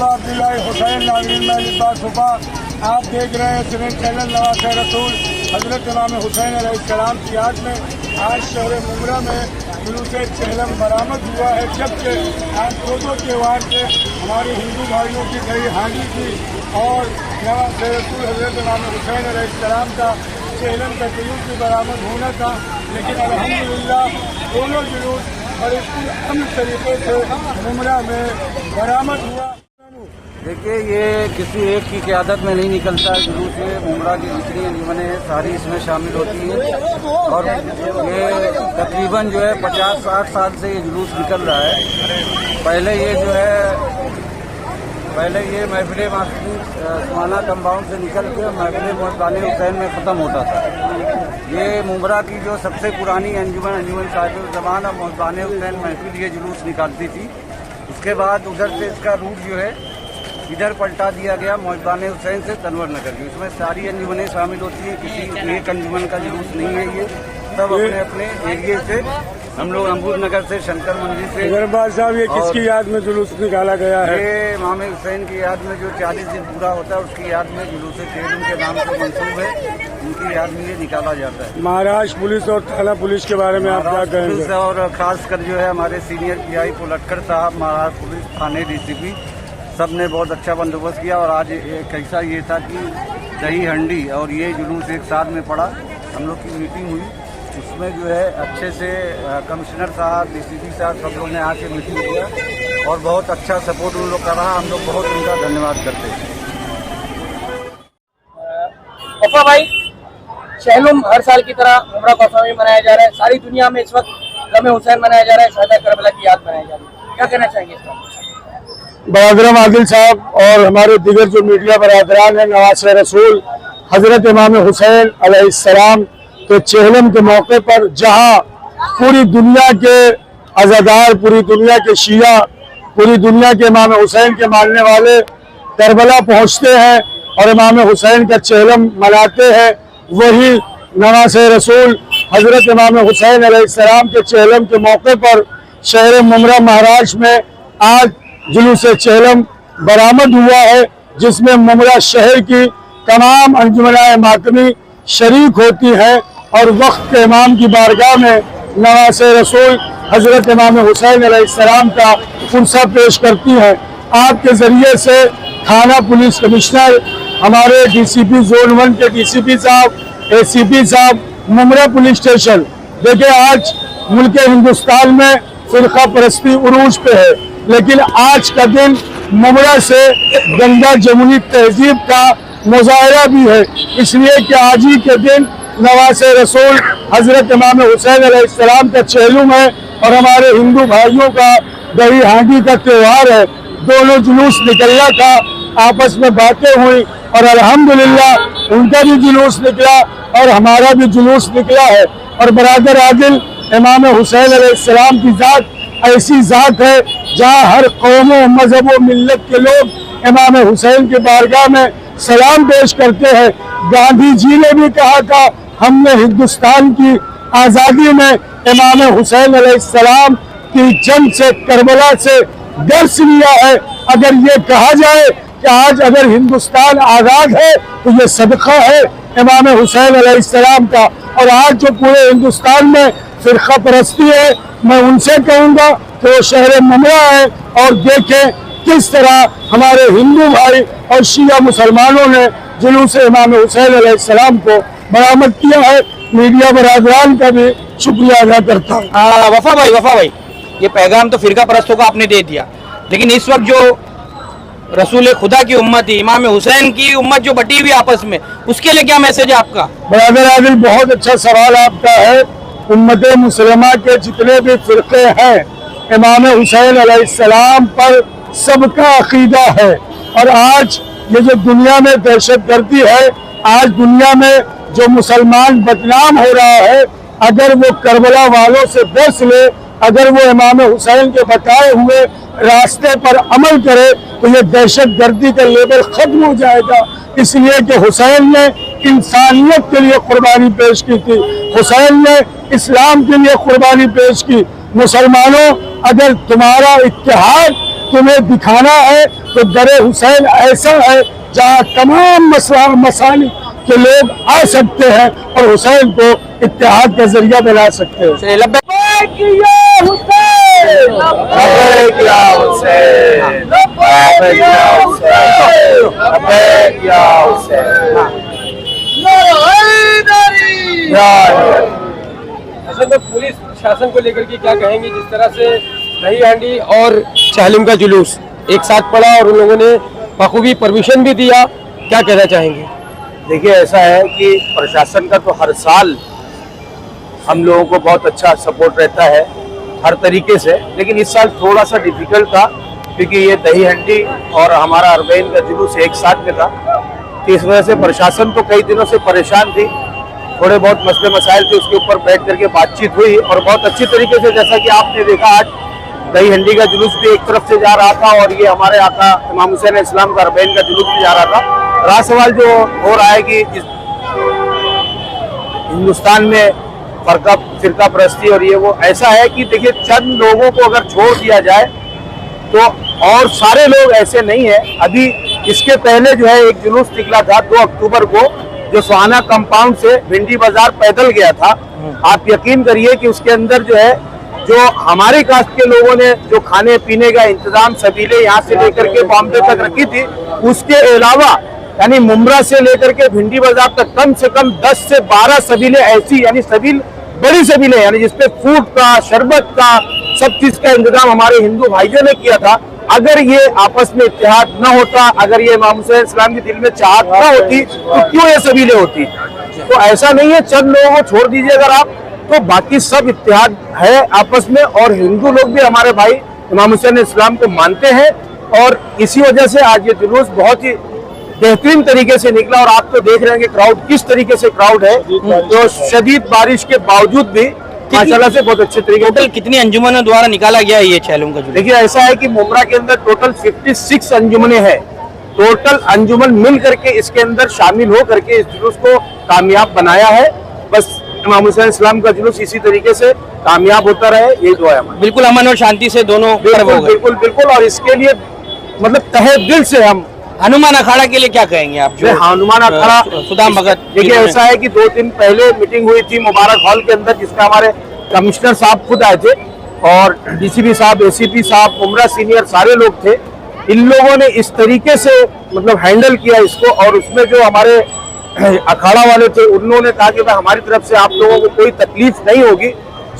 तलबा अब्दुल्ला हुसैन नाज़रीन में लिबास हुफा। आप देख रहे हैं सीनियर चैनल नवासे रसूल हजरत इमाम हुसैन अलैहिस्सलाम की याद में आज शहर मुमरा में जुलूस चहलम बरामद हुआ है। जबकि आज दो त्यौहार से हमारे हिंदू भाइयों की कई हानि थी और नवासे रसूल हजरत इमाम हुसैन अलैहिस्सलाम का चहलम का जुलूस भी बरामद होना था, लेकिन अल्हम्दुलिल्लाह दोनों जुलूस और इसकी अमन तरीके से मुमरा में बरामद हुआ। देखिए, ये किसी एक की क़यादत में नहीं निकलता है जुलूस। ये मुमरा की जितनी अंजुमनें हैं सारी इसमें शामिल होती हैं और ये तकरीबन जो है 50-60 साल से ये जुलूस निकल रहा है। पहले ये महफिल माना कंपाउंड से निकल के महफिल मोहब्बाने हुसैन में ख़त्म होता था। ये मुमरा की जो सबसे पुरानी अंजुमन साहिब ज़मान और मोहब्बाने हुसैन महफिल ये जुलूस निकालती थी। उसके बाद उधर से इसका रूट जो है इधर पलटा दिया गया मोहब्बाने हुसैन से तनवर नगर की। इसमें सारी अंजुमनें शामिल होती हैं, किसी एक अंजुमन का जुलूस नहीं है। ये सब अपने अपने एरिए से, हम लोग अमरूद नगर से, शंकर मंदिर से। साहब, ये किसकी याद में जुलूस निकाला गया है? ये इमाम हुसैन की याद में जो 40 दिन पूरा होता है उसकी याद में जुलूस चहलम के नाम से मंसूब है, उनकी याद में ये निकाला जाता है। महाराष्ट्र पुलिस और थाना पुलिस के बारे में आप क्या कहेंगे? और खासकर जो है हमारे सीनियर PI पुलटकर साहब, महाराष्ट्र पुलिस थाने DCP सब ने बहुत अच्छा बंदोबस्त किया। और आज कैसा ये था कि दही हंडी और ये जुलूस एक साथ में पड़ा। हम लोग की मीटिंग हुई, उसमें जो है अच्छे से कमिश्नर साहब, DCP साहब सब लोग ने आके मीटिंग किया और बहुत अच्छा सपोर्ट उन लोग का रहा। हम लोग बहुत उनका धन्यवाद करते हैं। वफा भाई, चहलम हर साल की तरह उमरा वफा में मनाया जा रहा है। सारी दुनिया में इस वक्त गम हुसैन मनाया जा रहा है, शहदा करबला की याद मनाई जा रही है। क्या कहना चाहेंगे इस पर? बरादरान आदिल साहब और हमारे दीगर जो मीडिया बरादरान हैं, नवासे रसूल हजरत इमाम हुसैन अलैहिस्सलाम के चहलम के मौके पर जहां पूरी दुनिया के अज़ादार, पूरी दुनिया के शिया, पूरी दुनिया के इमाम हुसैन के मानने वाले करबला पहुंचते हैं और इमाम हुसैन का चहलम मनाते हैं, वही नवासे रसूल हजरत इमाम हुसैन अलैहिस्सलाम के चहलम के मौके पर शहर मुमरा महाराष्ट्र में आज जुलूस चहलम बरामद हुआ है, जिसमें मुमरा शहर की तमाम अंजुमनाए मातमी शरीक होती हैं और वक्त के इमाम की बारगाह में नवासे रसूल हजरत इमाम हुसैन अलैहिस्सलाम का पुरसा पेश करती हैं। आपके ज़रिए से थाना पुलिस कमिश्नर, हमारे DCP जोन 1 के DCP साहब, ACP साहब, मुमरा पुलिस स्टेशन, देखिए आज मुल्क हिंदुस्तान में फिरका परस्ती उरूज पे है, लेकिन आज का दिन मुमरा से गंगा जमुनी तहजीब का मुजाहरा भी है। इसलिए कि आज ही के दिन नवासे रसूल हजरत इमाम हुसैन अलैहिस्सलाम का चहलम है और हमारे हिंदू भाइयों का दही हांडी का त्यौहार है। दोनों जुलूस निकलना था, आपस में बातें हुई और अल्हम्दुलिल्लाह उनका भी जुलूस निकला और हमारा भी जुलूस निकला है। और बरादर आदिल, इमाम हुसैन अलैहिस्सलाम की ज़ात ऐसी ज़ात है जहाँ हर कौमों, मजहबों, मिल्लत के लोग इमाम हुसैन के बारगाह में सलाम पेश करते हैं। गांधी जी ने भी कहा था, हमने हिंदुस्तान की आज़ादी में इमाम हुसैन अलैहिस्सलाम की जंग से, करबला से दर्स लिया है। अगर ये कहा जाए कि आज अगर हिंदुस्तान आज़ाद है तो ये सदका है इमाम हुसैन अलैहिस्सलाम का। और आज जो पूरे हिंदुस्तान में फिरका परस्ती है, मैं उनसे कहूँगा कि वो शहर मुमरा है और देखें किस तरह हमारे हिंदू भाई और शिया मुसलमानों ने जुलूस इमाम हुसैन अलैहिस्सलाम को बरामद किया है। मीडिया बरादरान का भी शुक्रिया अदा करता हूँ। वफा भाई, ये पैगाम तो फिरका परस्तों का आपने दे दिया, लेकिन इस वक्त जो रसूल खुदा की उम्मत है, इमाम हुसैन की उम्मत जो बटी हुई आपस में, उसके लिए क्या मैसेज है आपका? बरादर आदिल, बहुत अच्छा सवाल आपका है। उम्मत मुसलमा के जितने भी फिरके हैं, इमाम हुसैन अलैहिस्सलाम पर सबका अकीदा है। और आज ये जो दुनिया में दहशतगर्दी है, आज दुनिया में जो मुसलमान बदनाम हो रहा है, अगर वो करबला वालों से दर्स ले, अगर वो इमाम हुसैन के बताए हुए रास्ते पर अमल करे, तो ये दहशतगर्दी का लेबल खत्म हो जाएगा। इसलिए कि हुसैन ने इंसानियत के लिए कुर्बानी पेश की थी, हुसैन ने इस्लाम के लिए कुर्बानी पेश की। मुसलमानों, अगर तुम्हारा इत्तेहाद तुम्हें दिखाना है तो दर हुसैन ऐसा है जहाँ तमाम मसालिक के लोग आ सकते हैं और हुसैन को इत्तेहाद का जरिया बना सकते हैं। चलिए, लब्बैक। असल में पुलिस शासन को लेकर के क्या कहेंगे, जिस तरह से दही हांडी और चहलम का जुलूस एक साथ पड़ा और उन लोगों ने बखूबी परमिशन भी दिया, क्या कहना चाहेंगे? देखिए, ऐसा है कि प्रशासन का तो हर साल हम लोगों को बहुत अच्छा सपोर्ट रहता है हर तरीके से, लेकिन इस साल थोड़ा सा डिफिकल्ट था क्योंकि ये दही हंडी और हमारा अरबईन का जुलूस एक साथ में था। तो इस वजह से प्रशासन तो कई दिनों से परेशान थी, थोड़े बहुत मसले मसाइल थे, उसके ऊपर बैठ करके बातचीत हुई और बहुत अच्छी तरीके से, जैसा कि आपने देखा, आज दही हंडी का जुलूस भी एक तरफ से जा रहा था और ये हमारे आका इमाम हुसैन इस्लाम का अरबईन का जुलूस भी जा रहा था। रहा सवाल जो हो रहा है कि हिंदुस्तान में फिरका परस्ती और ये वो, ऐसा है कि देखिए चंद लोगों को अगर छोड़ दिया जाए तो और सारे लोग ऐसे नहीं है। अभी इसके पहले जो है एक जुलूस निकला था 2 अक्टूबर को, जो सुहाना कंपाउंड से भिंडी बाजार पैदल गया था। आप यकीन करिए कि उसके अंदर जो है, जो हमारे कास्ट के लोगों ने जो खाने पीने का इंतजाम सबीले यहाँ से लेकर के बॉम्बे तक रखी थी, उसके अलावा यानी मुमरा से लेकर के भिंडी बाजार तक कम से कम 10 से 12 सबीले ऐसी, यानी सबील बड़ी सबीले, यानी जिसपे फूड का, शरबत का, सब चीज का इंतजाम हमारे हिंदू भाइयों ने किया था। अगर ये आपस में इत्तेहाद न होता, अगर ये इमाम हुसैन इस्लाम के दिल में चाहत न होती, तो क्यों ये सबीले होती? तो ऐसा नहीं है, चंद लोगों को छोड़ दीजिए अगर आप, तो बाकी सब इत्तेहाद है आपस में। और हिंदू लोग भी हमारे भाई इमाम हुसैन इस्लाम को मानते हैं और इसी वजह से आज ये जुलूस बहुत ही बेहतरीन तरीके से निकला। और आप तो देख रहे हैं कि क्राउड किस तरीके से क्राउड है, तो शदीद बारिश के बावजूद भी माशाल्लाह से बहुत अच्छे तरीके। टोटल कितनी अंजुमनों द्वारा निकाला गया है ये चहलम का जुलूस? देखिए, ऐसा है कि मुमरा के अंदर टोटल 56 अंजुमने हैं। टोटल अंजुमन मिल करके इसके अंदर शामिल हो करके इस जुलूस को कामयाब बनाया है। बस इमाम हुसैन इस्लाम का जुलूस इसी तरीके से कामयाब होता रहे, यही दुआ है हमारी। बिल्कुल अमन और शांति से दोनों पर्व हो गए। बिल्कुल बिल्कुल, और इसके लिए मतलब तहे दिल से हम हनुमान अखाड़ा के लिए क्या कहेंगे आप? जो हनुमान अखाड़ा, सुदाम भगत, देखिए ऐसा है कि 2 दिन पहले मीटिंग हुई थी मुबारक हॉल के अंदर, जिसका हमारे कमिश्नर साहब खुद आए थे और डीसीपी साहब, एसीपी साहब, उमरा सीनियर सारे लोग थे। इन लोगों ने इस तरीके से मतलब हैंडल किया इसको, और उसमें जो हमारे अखाड़ा वाले थे उन्होंने कहा कि भाई हमारी तरफ से आप लोगों को कोई तकलीफ नहीं होगी,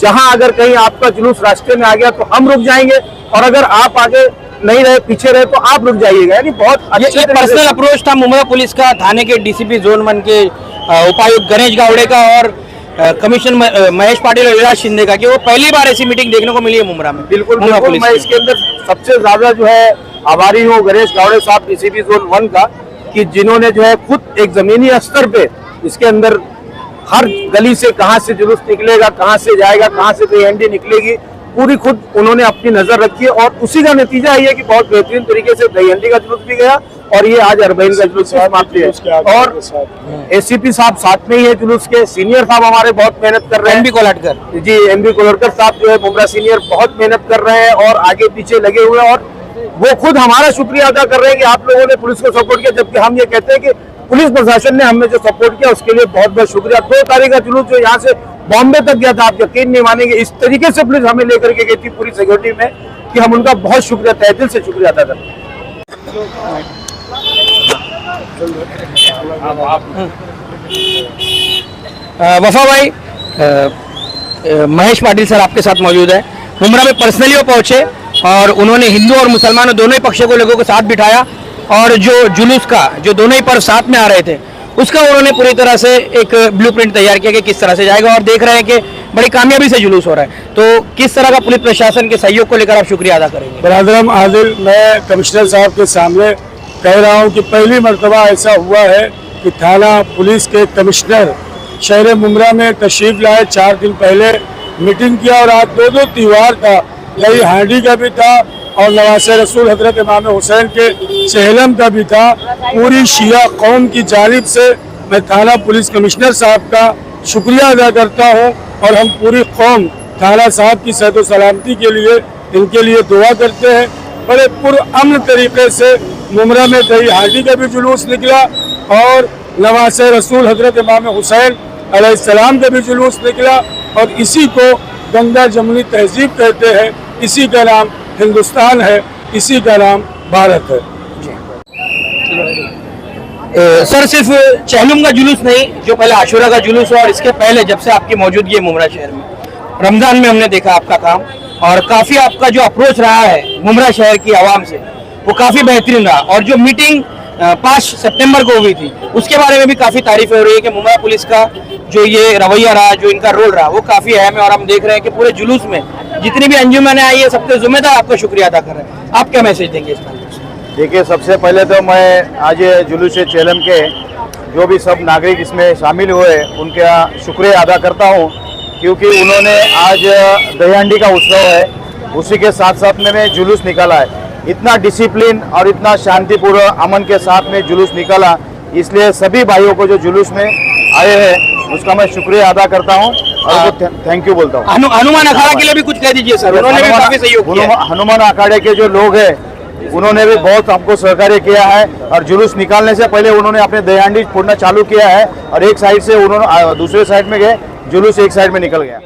जहां अगर कहीं आपका जुलूस रास्ते में आ गया तो हम रुक जाएंगे, और अगर आप आगे नहीं रहे, पीछे रहे, तो आप रुक जाइएगा। यानी बहुत अच्छे पर्सनल अप्रोच था मुमरा पुलिस का, थाने के डीसीपी जोन 1 के उपायुक्त गणेश गावड़े का और कमिश्नर महेश पाटिल और विराज शिंदे का, कि वो पहली बार ऐसी मीटिंग देखने को मिली है मुमरा में। बिल्कुल बिल्कुल, मैं इसके अंदर सबसे ज्यादा जो है आभारी हूँ गणेश गावड़े साहब, डीसीपी जोन 1 का, कि जिन्होंने जो है खुद एक जमीनी स्तर पे इसके अंदर हर गली से कहाँ से जुलूस निकलेगा, कहाँ से जाएगा, कहाँ से दही हंडी निकलेगी, पूरी खुद उन्होंने अपनी नजर रखी है। और उसी का नतीजा ये है कि बहुत बेहतरीन तरीके से दही हंडी का जुलूस भी गया और ये आज अरबईन का जुलूस समाप्ति है। और एसीपी साहब साथ में ही है जुलूस के, सीनियर साहब हमारे बहुत मेहनत कर रहे हैं, एमबी कोलाटकर जी, एमबी कोलाटकर साहब जो है मुमरा सीनियर बहुत मेहनत कर रहे हैं और आगे पीछे लगे हुए हैं, और वो खुद हमारा शुक्रिया अदा कर रहे हैं कि आप लोगों ने पुलिस को सपोर्ट किया, जबकि हम ये कहते हैं कि पुलिस प्रशासन ने हमें जो सपोर्ट किया उसके लिए बहुत बहुत शुक्रिया। 2 तारीख का जुलूस जो यहाँ से बॉम्बे तक गया था, आप यकीन नहीं मानेंगे, इस तरीके से पुलिस हमें लेकर के गई थी पूरी सिक्योरिटी में, कि हम उनका बहुत शुक्रिया, तहे दिल से शुक्रिया अदा करते हैं। वफा भाई, महेश पाटिल सर आपके साथ मौजूद है। मुमरा में पर्सनली वो पहुंचे और उन्होंने हिंदू और मुसलमानों दोनों ही पक्षों को लोगों को साथ बिठाया, और जो जुलूस का जो दोनों ही पर्व साथ में आ रहे थे उसका उन्होंने पूरी तरह से एक ब्लूप्रिंट तैयार किया कि किस तरह से जाएगा, और देख रहे हैं कि बड़ी कामयाबी से जुलूस हो रहा है। तो किस तरह का पुलिस प्रशासन के सहयोग को लेकर आप शुक्रिया अदा करेंगे? बरादरम आदिल, मैं कमिश्नर साहब के सामने कह रहा हूँ कि पहली मरतबा ऐसा हुआ है कि थाना पुलिस के कमिश्नर शहर मुमरा में तशरीफ लाए, 4 दिन पहले मीटिंग किया, और आज 2 त्यौहार था, दही हांडी का भी था और नवासे रसूल हजरत इमाम हुसैन के चहलम का भी था। पूरी शिया कौम की जानिब से मैं थाना पुलिस कमिश्नर साहब का शुक्रिया अदा करता हूँ, और हम पूरी कौम थाना साहब की सेहत व सलामती के लिए इनके लिए दुआ करते हैं। बड़े पुरअमन तरीके से मुमरा में दही हांडी का भी जुलूस निकला और नवाज रसूल हजरत इमाम हुसैन अलैहिस्सलाम का भी जुलूस निकला। और इसी को गंगा जमुनी तहजीब कहते हैं, इसी का नाम हिंदुस्तान है, इसी का नाम भारत है। सर सिर्फ चहलुम का जुलूस नहीं, जो पहले आशुरा का जुलूस हुआ और इसके पहले जब से आपकी मौजूदगी है मुमरा शहर में, रमजान में हमने देखा आपका काम और काफी आपका जो अप्रोच रहा है मुमरा शहर की आवाम से वो काफी बेहतरीन रहा। और जो मीटिंग 5 सितंबर को हुई थी उसके बारे में भी काफी तारीफें हो रही है कि मुमरा पुलिस का जो ये रवैया रहा, जो इनका रोल रहा, वो काफी अहम है। और हम देख रहे हैं कि पूरे जुलूस में जितनी भी अंजुमन आई है सबके जिम्मेदार आपका शुक्रिया अदा कर रहे हैं। आप क्या मैसेज देंगे इस बारे में? देखिए, सबसे पहले तो मैं आज जुलूस चेहलम के जो भी सब नागरिक इसमें शामिल हुए उनका शुक्रिया अदा करता हूँ, क्योंकि उन्होंने आज दही हांडी का उत्सव है, उसी के साथ साथ में जुलूस निकाला है। इतना डिसिप्लिन और इतना शांतिपूर्ण अमन के साथ में जुलूस निकाला, इसलिए सभी भाइयों को जो जुलूस में आए हैं उसका मैं शुक्रिया अदा करता हूँ और उनको थैंक यू बोलता हूँ। हनुमान अखाड़ा के लिए भी कुछ कह दीजिए सर, उन्होंने भी काफी सहयोग किया है। हनुमान अखाड़े के जो लोग हैं उन्होंने भी बहुत हमको सहकार्य किया है और जुलूस निकालने से पहले उन्होंने अपने दही हांडी फोड़ना चालू किया है और एक साइड से उन्होंने दूसरे साइड में गए, जुलूस एक साइड में निकल गया।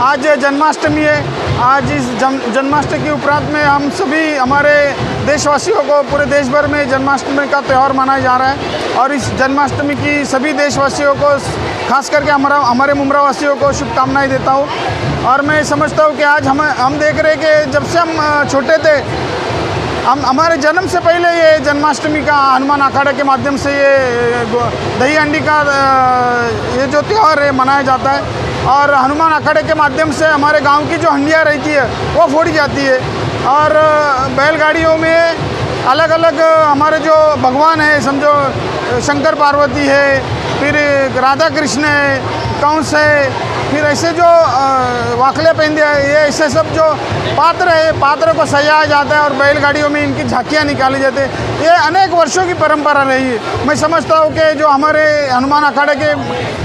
आज जन्माष्टमी है। आज इस जन्माष्टमी के उपरांत में हम सभी हमारे देशवासियों को पूरे देश भर में जन्माष्टमी का त्यौहार मनाया जा रहा है और इस जन्माष्टमी की सभी देशवासियों को, खास करके हमारे मुमरा वासियों को शुभकामनाएं देता हूँ। और मैं समझता हूँ कि आज हम देख रहे हैं कि जब से हम छोटे थे, हमारे जन्म से पहले ये जन्माष्टमी का हनुमान अखाड़े के माध्यम से ये दही हांडी का ये जो त्यौहार है मनाया जाता है। और हनुमान अखाड़े के माध्यम से हमारे गांव की जो हंडियाँ रहती है वो फोड़ी जाती है और बैलगाड़ियों में अलग अलग हमारे जो भगवान है, समझो शंकर पार्वती है, फिर राधा कृष्ण है, कंस है, फिर ऐसे जो वाखले पेंदे है, ये ऐसे सब जो पात्र है, पात्र को सजाया जाता है और बैलगाड़ियों में इनकी झांकियाँ निकाली जाती है। ये अनेक वर्षों की परंपरा रही है। मैं समझता हूँ कि जो हमारे हनुमान अखाड़े के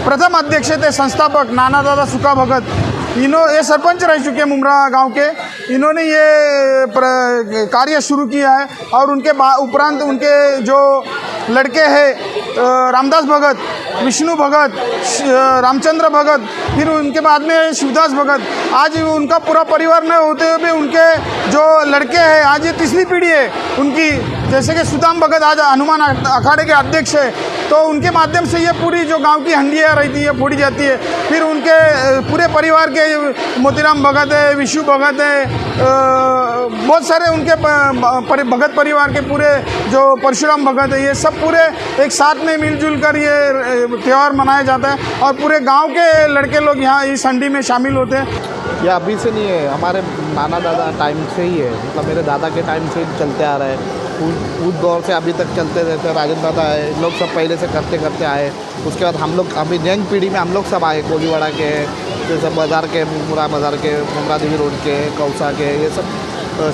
प्रथम अध्यक्ष थे, संस्थापक नाना दादा सुखा भगत, ये सरपंच रह चुके हैं मुमरा गांव के, इन्होंने ये कार्य शुरू किया है। और उनके उपरांत उनके जो लड़के हैं रामदास भगत, विष्णु भगत, रामचंद्र भगत, फिर उनके बाद में शिवदास भगत, आज उनका पूरा परिवार न होते हुए भी उनके जो लड़के हैं, आज ये तीसरी पीढ़ी है उनकी। जैसे कि सुदाम भगत आज हनुमान अखाड़े के अध्यक्ष है, तो उनके माध्यम से ये पूरी जो गांव की हंडियाँ रहती है फोड़ी जाती है। फिर उनके पूरे परिवार के मोतीराम भगत है, विशु भगत है, बहुत सारे उनके भगत परिवार के पूरे जो परशुराम भगत है, ये सब पूरे एक साथ में मिलजुल कर ये त्यौहार मनाया जाता है और पूरे गांव के लड़के लोग यहाँ इस हंडी में शामिल होते हैं। ये अभी से नहीं है, हमारे नाना दादा टाइम से ही है, मतलब मेरे दादा के टाइम से चलते आ रहा है। उस दौर से अभी तक चलते रहते हैं। राजन दादा है, लोग सब पहले से करते करते आए। उसके बाद हम लोग अभी यंग पीढ़ी में हम लोग सब आए, कोलीवाड़ा के, ये सब बाज़ार के, मुमरा बाज़ार के, मुमरा देवी रोड के, कौसा के, ये सब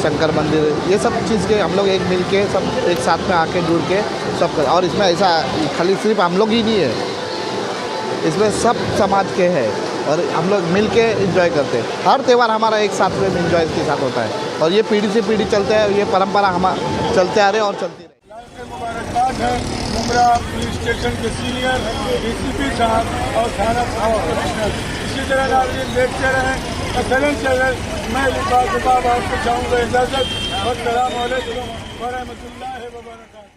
शंकर मंदिर, ये सब चीज़ के हम लोग एक मिल के सब एक साथ में आके जुड़ के सब कर। और इसमें ऐसा खाली सिर्फ हम लोग ही नहीं है, इसमें सब समाज के हैं और हम लोग मिल के इन्जॉय करते हैं। हर त्यौहार हमारा एक साथ में इन्जॉय के साथ होता है और ये पीढ़ी से पीढ़ी चलते हैं, ये परंपरा हम चलते आ रहे हैं और चलती रहे। मुबारकबाद है मुमरा पुलिस स्टेशन के सीनियर डीसीपी साहब और थाना कमिश्नर, इसी तरह नाज़रीन देखते रहें। मैं इस बात आपको चाहूँगा इजाज़त। अस्सलामु अलैकुम व रहमतुल्लाहि व बरकातहू।